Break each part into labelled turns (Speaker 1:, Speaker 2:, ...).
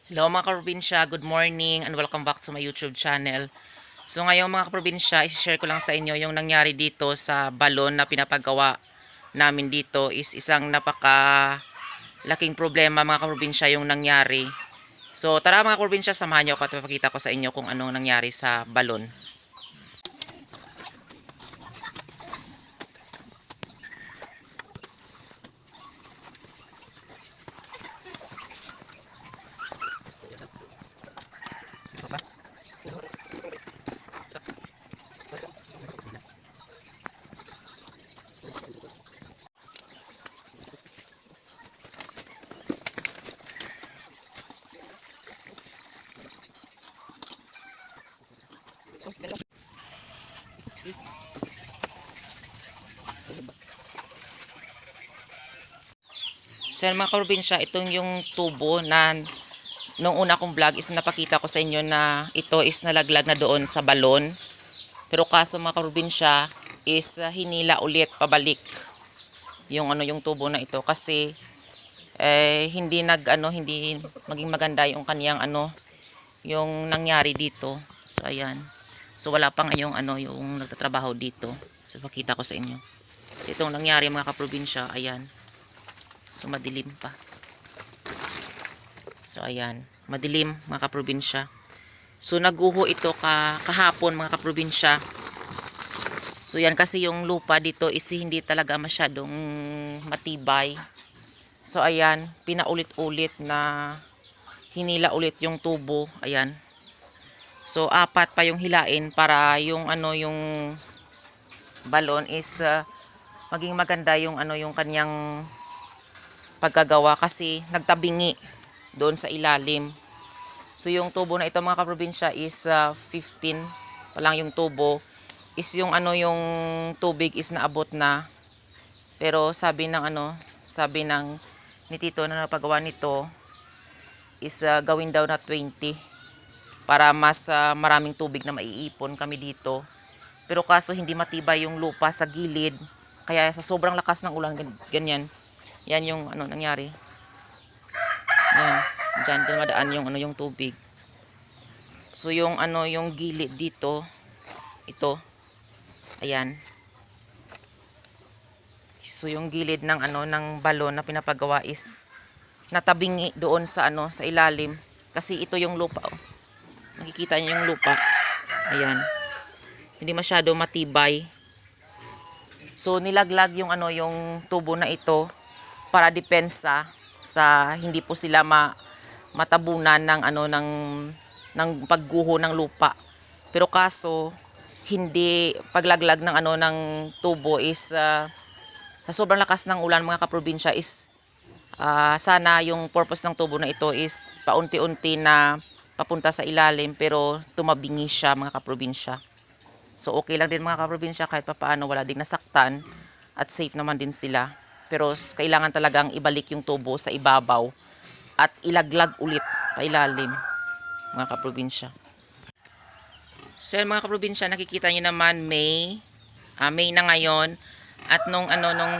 Speaker 1: Hello mga kaprobinsya, good morning and welcome back to my YouTube channel. So ngayon mga kaprobinsya, i-share ko lang sa inyo yung nangyari dito sa balon na pinapagawa namin dito is isang napaka laking problema mga kaprobinsya yung nangyari. So tara mga kaprobinsya, samahan niyo ako at papakita ko sa inyo kung anong nangyari sa balon. So mga kaprobinsya, itong yung tubo na nung una kong vlog is napakita ko sa inyo na ito is nalaglag na doon sa balon. Pero kaso mga kaprobinsya is hinila ulit pabalik yung yung tubo na ito kasi hindi hindi maging maganda yung kaniyang yung nangyari dito. So ayan. So wala pa ngayong yung nagtatrabaho dito. So pakita ko sa inyo. Itong nangyari mga kaprobinsya, ayan. So madilim pa. So ayan, madilim mga kaprobinsya. So naguho ito kahapon mga kaprobinsya. So yan kasi yung lupa dito is hindi talaga masyadong matibay. So ayan, pinaulit-ulit na hinila ulit yung tubo, ayan. So apat pa yung hilain para yung yung balon is maging maganda yung yung kanyang pagkagawa kasi nagtabingi doon sa ilalim. So yung tubo na ito mga kaprobinsya is 15 pa lang yung tubo. Is yung yung tubig is naabot na. Pero sabi ng ni Tito na napagawa nito is gawin daw na 20 para mas maraming tubig na maiipon kami dito. Pero kaso hindi matibay yung lupa sa gilid. Kaya sa sobrang lakas ng ulan ganyan. Yan yung nangyari. Yan, diyan din madaan yung yung tubig. So yung yung gilid dito, ito. Ayan. So yung gilid ng ng balon na pinapagawa is natabingi doon sa sa ilalim kasi ito yung lupa, oh. Nakikita niyo yung lupa. Ayan. Hindi masyado matibay. So nilaglag yung yung tubo na ito para depensa sa hindi po sila matabunan ng ng pagguho ng lupa. Pero kaso hindi paglaglag ng ng tubo is sa sobrang lakas ng ulan mga kaprobinsya is sana yung purpose ng tubo na ito is paunti-unti na papunta sa ilalim pero tumabingi siya mga kaprobinsya. So okay lang din mga kaprobinsya kahit papaano wala ding nasaktan at safe naman din sila. Pero kailangan talagang ibalik yung tubo sa ibabaw at ilaglag ulit pa ilalim mga kaprobinsya. So mga kaprobinsya, nakikita nyo naman May na ngayon at nung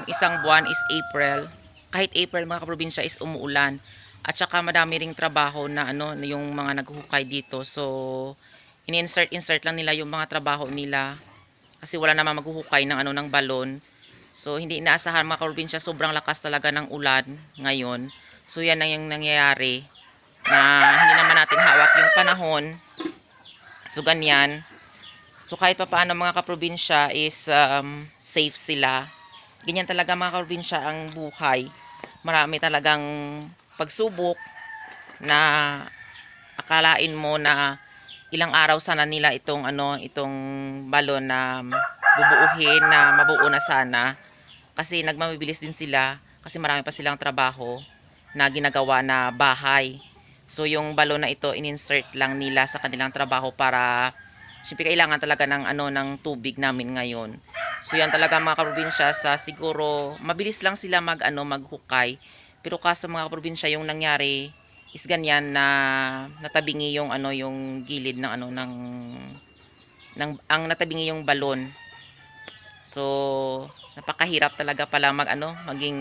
Speaker 1: isang buwan is April. Kahit April mga kaprobinsya is umuulan at saka madami ring trabaho na yung mga naghuhukay dito. So insert lang nila yung mga trabaho nila kasi wala naman maghuhukay ng ng balon. So hindi inaasahan mga kaprobinsya, sobrang lakas talaga ng ulan ngayon. So yan ang yung nangyayari na hindi naman natin hawak yung panahon. So ganyan. So kahit pa paano mga kaprobinsya is safe sila. Ganyan talaga mga kaprobinsya ang buhay. Marami talagang pagsubok na akalain mo na ilang araw sana nila itong itong balon na bubuuhin na mabuo na sana. Kasi nagmamabilis din sila kasi marami pa silang trabaho na ginagawa na bahay. So yung balon na ito in-insert lang nila sa kanilang trabaho para siyempre kailangan talaga ng ng tubig namin ngayon. So yan talaga mga kaprobinsya, sa siguro mabilis lang sila maghukay. Pero kaso mga kaprobinsya yung nangyari is ganyan na natabingi yung yung gilid ng ang natabingi yung balon. So napakahirap talaga pala maging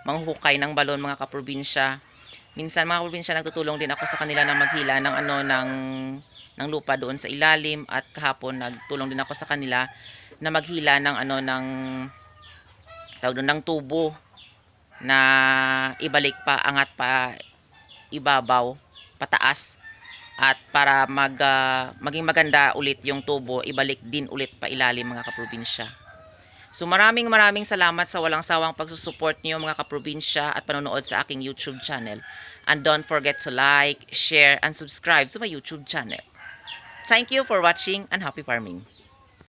Speaker 1: manghukay ng balon mga kaprobinsya. Minsan mga kaprobinsya, nagtutulong din ako sa kanila na maghila ng ano ng lupa doon sa ilalim, at kahapon nagtulong din ako sa kanila na maghila ng ano ng tawag doon ng tubo na ibalik pa, angat pa ibabaw, pataas, at para maging maganda ulit yung tubo, ibalik din ulit pa ilalim mga kaprobinsya. So maraming salamat sa walang sawang pagsusupport niyo mga kaprobinsya at panonood sa aking YouTube channel. And don't forget to like, share, and subscribe to my YouTube channel. Thank you for watching and happy farming.